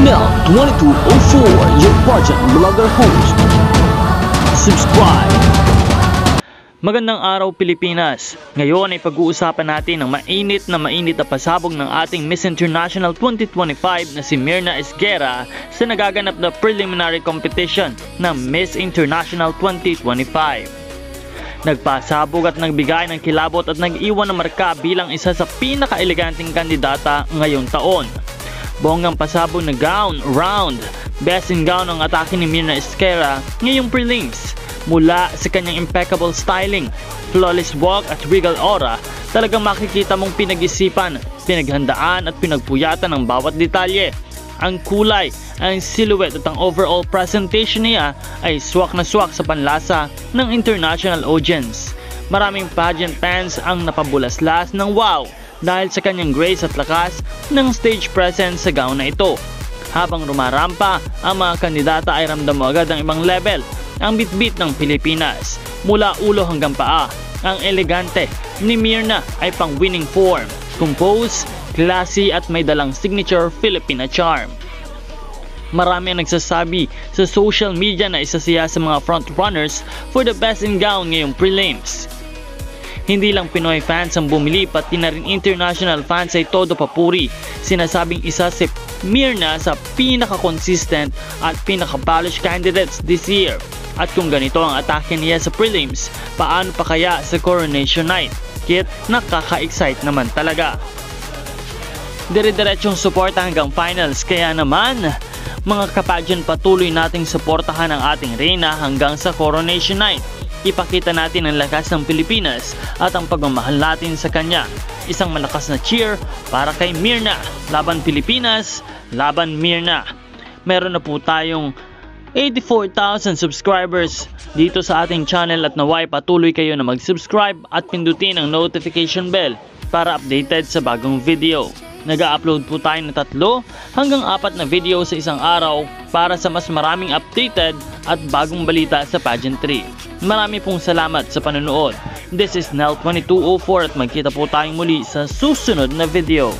Nel 2204, your pageant vlogger host. Subscribe! Magandang araw Pilipinas! Ngayon ay pag-uusapan natin ang mainit na pasabog ng ating Miss International 2025 na si Myrna Esguerra sa nagaganap na preliminary competition ng Miss International 2025. Nagpasabog at nagbigay ng kilabot at nag-iwan ng marka bilang isa sa pinaka-eleganteng kandidata ngayong taon. Bonggang pasabog na gown, round, best in gown ang atake ni Myrna Esguerra ngayong prelims. Mula sa kanyang impeccable styling, flawless walk at regal aura, talagang makikita mong pinag-isipan, pinaghandaan at pinagpuyatan ng bawat detalye. Ang kulay, ang silhouette at ang overall presentation niya ay swak na swak sa panlasa ng international audience. Maraming pageant fans ang napabulaslas ng wow dahil sa kanyang grace at lakas ng stage presence sa gown na ito. Habang rumarampa, ang mga kandidata ay ramdam mo agad ang ibang level. Ang bitbit ng Pilipinas, mula ulo hanggang paa, ang elegante ni Myrna ay pang winning form, composed, classy at may dalang signature Filipina charm. Marami ang nagsasabi sa social media na isa siya sa mga frontrunners for the best in gown ngayong prelims. Hindi lang Pinoy fans ang bumili, pati na rin international fans ay todo papuri. Sinasabing isa si Myrna sa pinaka-consistent at pinaka-polished candidates this year. At kung ganito ang atake niya sa prelims, paano pa kaya sa coronation night? Kit nakaka-excite naman talaga. Dire-diretsong suporta hanggang finals, kaya naman mga kapagyan, patuloy nating suportahan ang ating reyna hanggang sa coronation night. Ipakita natin ang lakas ng Pilipinas at ang pagmamahal natin sa kanya. Isang malakas na cheer para kay Myrna. Laban Pilipinas, laban Myrna. Meron na po tayong 84,000 subscribers dito sa ating channel at naway patuloy kayo na mag-subscribe at pindutin ang notification bell para updated sa bagong video. Nag-upload po tayo ng 3 hanggang 4 na video sa isang araw para sa mas maraming updated at bagong balita sa pageantry. Marami pong salamat sa panonood. This is Nel 2204 at magkita po tayong muli sa susunod na video.